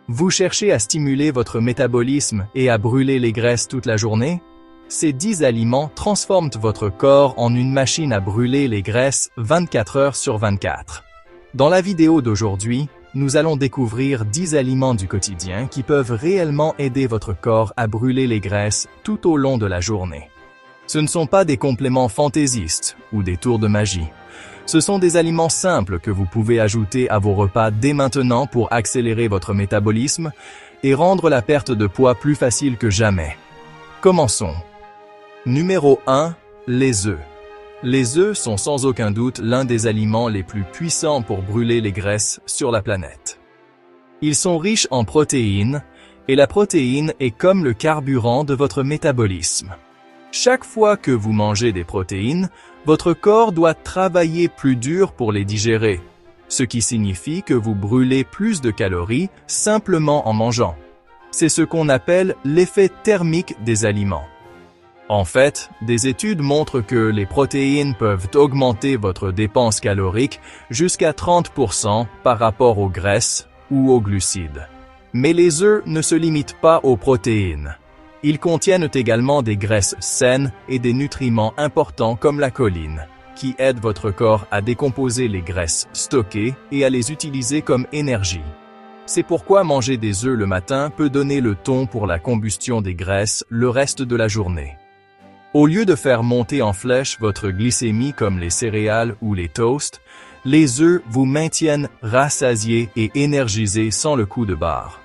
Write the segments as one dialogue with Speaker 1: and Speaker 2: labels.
Speaker 1: Vous cherchez à stimuler votre métabolisme et à brûler les graisses toute la journée? Ces 10 aliments transforment votre corps en une machine à brûler les graisses 24 heures sur 24. Dans la vidéo d'aujourd'hui, nous allons découvrir 10 aliments du quotidien qui peuvent réellement aider votre corps à brûler les graisses tout au long de la journée. Ce ne sont pas des compléments fantaisistes ou des tours de magie. Ce sont des aliments simples que vous pouvez ajouter à vos repas dès maintenant pour accélérer votre métabolisme et rendre la perte de poids plus facile que jamais. Commençons. Numéro 1. Les œufs. Les œufs sont sans aucun doute l'un des aliments les plus puissants pour brûler les graisses sur la planète. Ils sont riches en protéines, et la protéine est comme le carburant de votre métabolisme. Chaque fois que vous mangez des protéines, votre corps doit travailler plus dur pour les digérer, ce qui signifie que vous brûlez plus de calories simplement en mangeant. C'est ce qu'on appelle l'effet thermique des aliments. En fait, des études montrent que les protéines peuvent augmenter votre dépense calorique jusqu'à 30% par rapport aux graisses ou aux glucides. Mais les œufs ne se limitent pas aux protéines. Ils contiennent également des graisses saines et des nutriments importants comme la choline, qui aident votre corps à décomposer les graisses stockées et à les utiliser comme énergie. C'est pourquoi manger des œufs le matin peut donner le ton pour la combustion des graisses le reste de la journée. Au lieu de faire monter en flèche votre glycémie comme les céréales ou les toasts, les œufs vous maintiennent rassasiés et énergisés sans le coup de barre.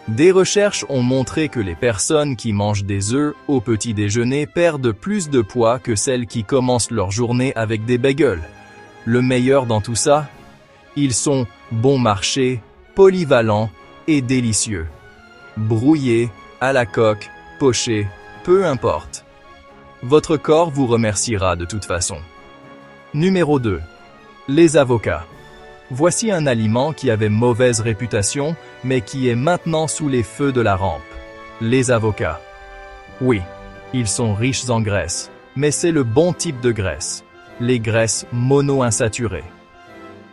Speaker 1: Des recherches ont montré que les personnes qui mangent des œufs au petit déjeuner perdent plus de poids que celles qui commencent leur journée avec des bagels. Le meilleur dans tout ça? Ils sont bon marché, polyvalents et délicieux. Brouillés, à la coque, pochés, peu importe. Votre corps vous remerciera de toute façon. Numéro 2. Les avocats. Voici un aliment qui avait mauvaise réputation, mais qui est maintenant sous les feux de la rampe. Les avocats. Oui, ils sont riches en graisse, mais c'est le bon type de graisse, les graisses monoinsaturées.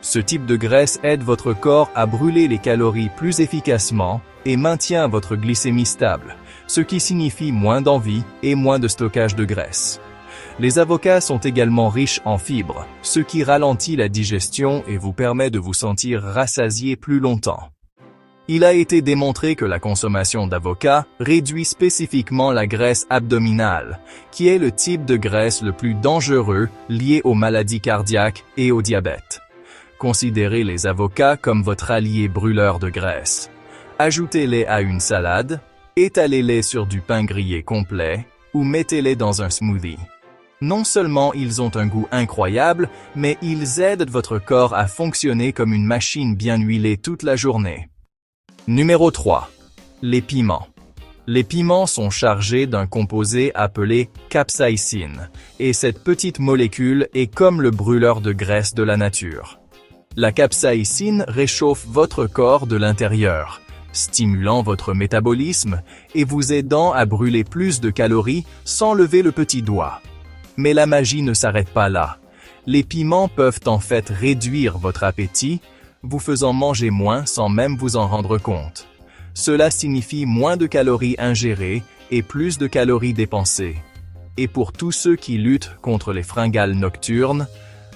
Speaker 1: Ce type de graisse aide votre corps à brûler les calories plus efficacement et maintient votre glycémie stable, ce qui signifie moins d'envie et moins de stockage de graisse. Les avocats sont également riches en fibres, ce qui ralentit la digestion et vous permet de vous sentir rassasié plus longtemps. Il a été démontré que la consommation d'avocats réduit spécifiquement la graisse abdominale, qui est le type de graisse le plus dangereux lié aux maladies cardiaques et au diabète. Considérez les avocats comme votre allié brûleur de graisse. Ajoutez-les à une salade, étalez-les sur du pain grillé complet ou mettez-les dans un smoothie. Non seulement ils ont un goût incroyable, mais ils aident votre corps à fonctionner comme une machine bien huilée toute la journée. Numéro 3. Les piments. Les piments sont chargés d'un composé appelé capsaïcine, et cette petite molécule est comme le brûleur de graisse de la nature. La capsaïcine réchauffe votre corps de l'intérieur, stimulant votre métabolisme et vous aidant à brûler plus de calories sans lever le petit doigt. Mais la magie ne s'arrête pas là. Les piments peuvent en fait réduire votre appétit, vous faisant manger moins sans même vous en rendre compte. Cela signifie moins de calories ingérées et plus de calories dépensées. Et pour tous ceux qui luttent contre les fringales nocturnes,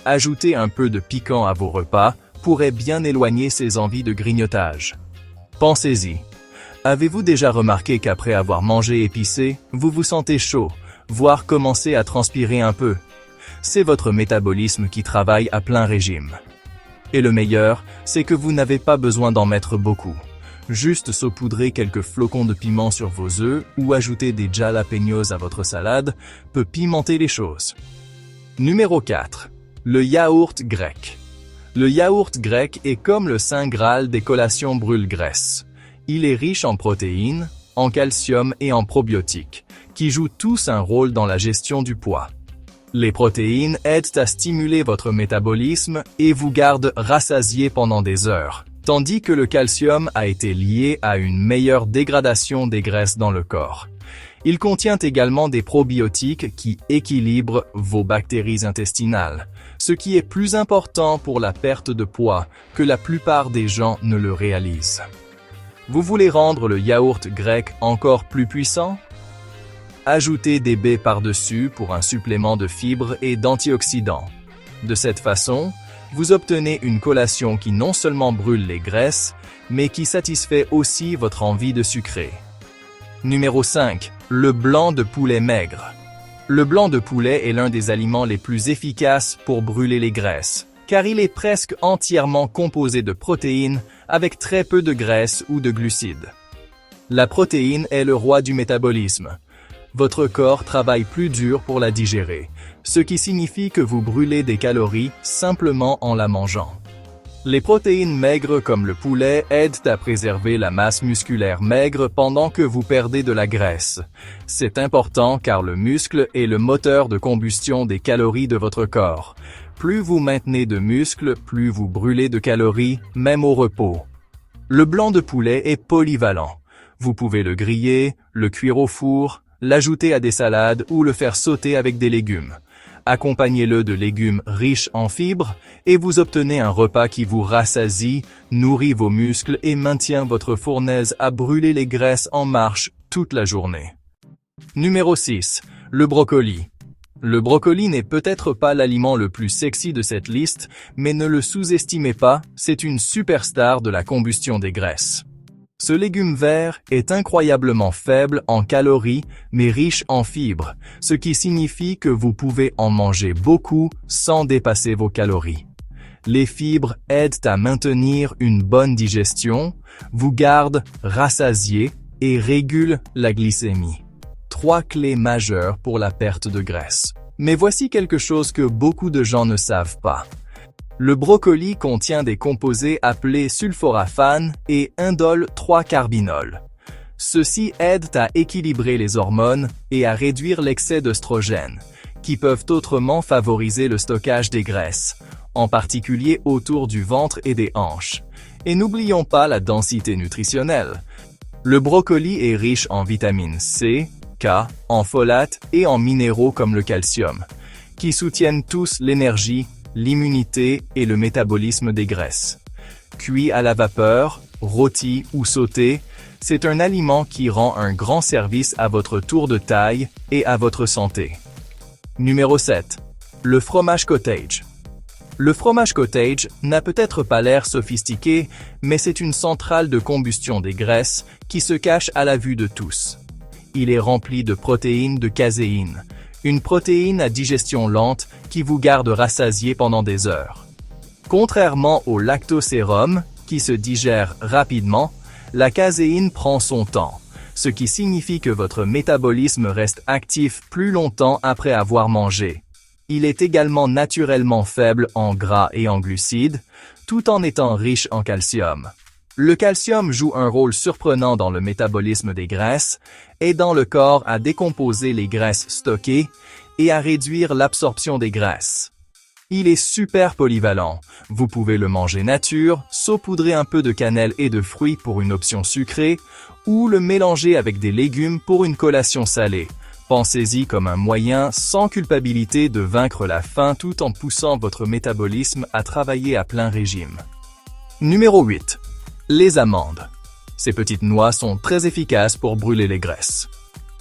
Speaker 1: ajouter un peu de piquant à vos repas pourrait bien éloigner ces envies de grignotage. Pensez-y. Avez-vous déjà remarqué qu'après avoir mangé épicé, vous vous sentez chaud, voire commencer à transpirer un peu? C'est votre métabolisme qui travaille à plein régime. Et le meilleur, c'est que vous n'avez pas besoin d'en mettre beaucoup. Juste saupoudrer quelques flocons de piment sur vos œufs ou ajouter des jalapeños à votre salade peut pimenter les choses. Numéro 4. Le yaourt grec. Le yaourt grec est comme le saint graal des collations brûle-graisse. Il est riche en protéines, en calcium et en probiotiques, qui jouent tous un rôle dans la gestion du poids. Les protéines aident à stimuler votre métabolisme et vous gardent rassasié pendant des heures, tandis que le calcium a été lié à une meilleure dégradation des graisses dans le corps. Il contient également des probiotiques qui équilibrent vos bactéries intestinales, ce qui est plus important pour la perte de poids que la plupart des gens ne le réalisent. Vous voulez rendre le yaourt grec encore plus puissant? Ajoutez des baies par-dessus pour un supplément de fibres et d'antioxydants. De cette façon, vous obtenez une collation qui non seulement brûle les graisses, mais qui satisfait aussi votre envie de sucrer. Numéro 5. Le blanc de poulet maigre. Le blanc de poulet est l'un des aliments les plus efficaces pour brûler les graisses, car il est presque entièrement composé de protéines avec très peu de graisse ou de glucides. La protéine est le roi du métabolisme. Votre corps travaille plus dur pour la digérer, ce qui signifie que vous brûlez des calories simplement en la mangeant. Les protéines maigres comme le poulet aident à préserver la masse musculaire maigre pendant que vous perdez de la graisse. C'est important car le muscle est le moteur de combustion des calories de votre corps. Plus vous maintenez de muscles, plus vous brûlez de calories, même au repos. Le blanc de poulet est polyvalent. Vous pouvez le griller, le cuire au four, l'ajouter à des salades ou le faire sauter avec des légumes. Accompagnez-le de légumes riches en fibres et vous obtenez un repas qui vous rassasie, nourrit vos muscles et maintient votre fournaise à brûler les graisses en marche toute la journée. Numéro 6. Le brocoli. Le brocoli n'est peut-être pas l'aliment le plus sexy de cette liste, mais ne le sous-estimez pas, c'est une superstar de la combustion des graisses. Ce légume vert est incroyablement faible en calories, mais riche en fibres, ce qui signifie que vous pouvez en manger beaucoup sans dépasser vos calories. Les fibres aident à maintenir une bonne digestion, vous gardent rassasié et régulent la glycémie. 3 clés majeures pour la perte de graisse. Mais voici quelque chose que beaucoup de gens ne savent pas. Le brocoli contient des composés appelés sulforaphane et indole 3-carbinol. Ceux-ci aident à équilibrer les hormones et à réduire l'excès d'œstrogènes, qui peuvent autrement favoriser le stockage des graisses, en particulier autour du ventre et des hanches. Et n'oublions pas la densité nutritionnelle. Le brocoli est riche en vitamine C, K, en folate et en minéraux comme le calcium, qui soutiennent tous l'énergie, l'immunité et le métabolisme des graisses. Cuit à la vapeur, rôti ou sauté, c'est un aliment qui rend un grand service à votre tour de taille et à votre santé. Numéro 7. Le fromage cottage. Le fromage cottage n'a peut-être pas l'air sophistiqué, mais c'est une centrale de combustion des graisses qui se cache à la vue de tous. Il est rempli de protéines de caséine, une protéine à digestion lente qui vous garde rassasié pendant des heures. Contrairement au lactosérum, qui se digère rapidement, la caséine prend son temps, ce qui signifie que votre métabolisme reste actif plus longtemps après avoir mangé. Il est également naturellement faible en gras et en glucides, tout en étant riche en calcium. Le calcium joue un rôle surprenant dans le métabolisme des graisses, aidant le corps à décomposer les graisses stockées et à réduire l'absorption des graisses. Il est super polyvalent. Vous pouvez le manger nature, saupoudrer un peu de cannelle et de fruits pour une option sucrée, ou le mélanger avec des légumes pour une collation salée. Pensez-y comme un moyen sans culpabilité de vaincre la faim tout en poussant votre métabolisme à travailler à plein régime. Numéro 8. Les amandes. Ces petites noix sont très efficaces pour brûler les graisses.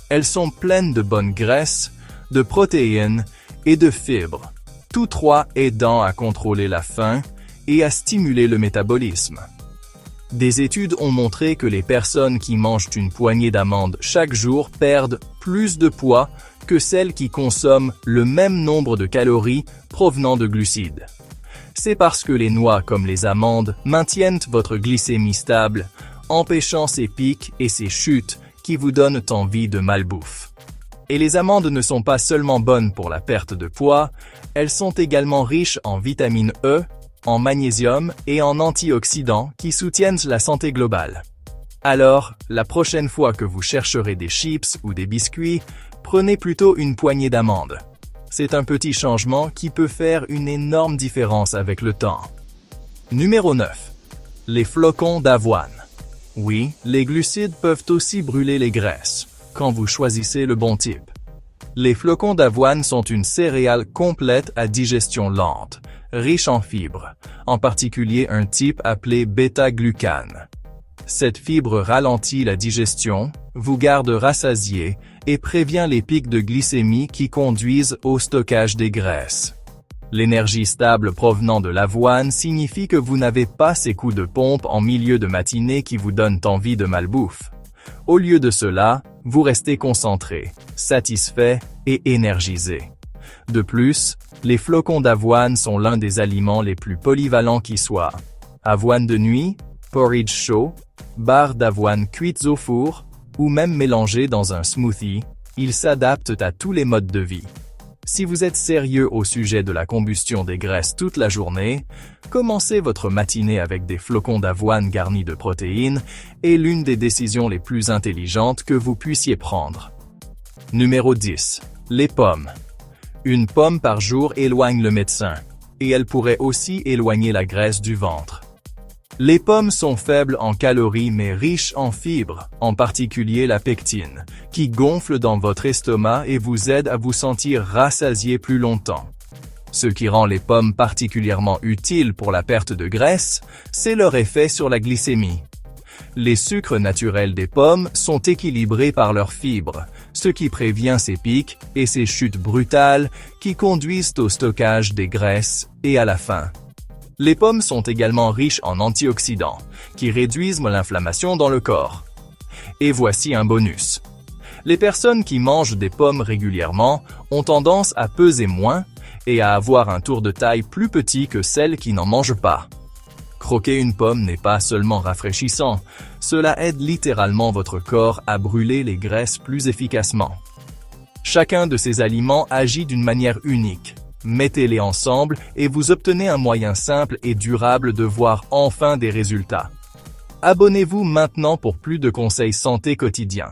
Speaker 1: Elles sont pleines de bonnes graisses, de protéines et de fibres, tous trois aidant à contrôler la faim et à stimuler le métabolisme. Des études ont montré que les personnes qui mangent une poignée d'amandes chaque jour perdent plus de poids que celles qui consomment le même nombre de calories provenant de glucides. C'est parce que les noix comme les amandes maintiennent votre glycémie stable, empêchant ces pics et ces chutes qui vous donnent envie de malbouffe. Et les amandes ne sont pas seulement bonnes pour la perte de poids, elles sont également riches en vitamine E, en magnésium et en antioxydants qui soutiennent la santé globale. Alors, la prochaine fois que vous chercherez des chips ou des biscuits, prenez plutôt une poignée d'amandes. C'est un petit changement qui peut faire une énorme différence avec le temps. Numéro 9. Les flocons d'avoine. Oui, les glucides peuvent aussi brûler les graisses, quand vous choisissez le bon type. Les flocons d'avoine sont une céréale complète à digestion lente, riche en fibres, en particulier un type appelé bêta-glucane. Cette fibre ralentit la digestion, vous garde rassasié et prévient les pics de glycémie qui conduisent au stockage des graisses. L'énergie stable provenant de l'avoine signifie que vous n'avez pas ces coups de pompe en milieu de matinée qui vous donnent envie de malbouffe. Au lieu de cela, vous restez concentré, satisfait et énergisé. De plus, les flocons d'avoine sont l'un des aliments les plus polyvalents qui soient. Avoine de nuit, porridge chaud, barres d'avoine cuites au four, ou même mélangées dans un smoothie, ils s'adaptent à tous les modes de vie. Si vous êtes sérieux au sujet de la combustion des graisses toute la journée, commencez votre matinée avec des flocons d'avoine garnis de protéines est l'une des décisions les plus intelligentes que vous puissiez prendre. Numéro 10. Les pommes. Une pomme par jour éloigne le médecin, et elle pourrait aussi éloigner la graisse du ventre. Les pommes sont faibles en calories mais riches en fibres, en particulier la pectine, qui gonfle dans votre estomac et vous aide à vous sentir rassasié plus longtemps. Ce qui rend les pommes particulièrement utiles pour la perte de graisse, c'est leur effet sur la glycémie. Les sucres naturels des pommes sont équilibrés par leurs fibres, ce qui prévient ces pics et ces chutes brutales qui conduisent au stockage des graisses et à la faim. Les pommes sont également riches en antioxydants, qui réduisent l'inflammation dans le corps. Et voici un bonus. Les personnes qui mangent des pommes régulièrement ont tendance à peser moins et à avoir un tour de taille plus petit que celles qui n'en mangent pas. Croquer une pomme n'est pas seulement rafraîchissant, cela aide littéralement votre corps à brûler les graisses plus efficacement. Chacun de ces aliments agit d'une manière unique. Mettez-les ensemble et vous obtenez un moyen simple et durable de voir enfin des résultats. Abonnez-vous maintenant pour plus de conseils santé quotidiens.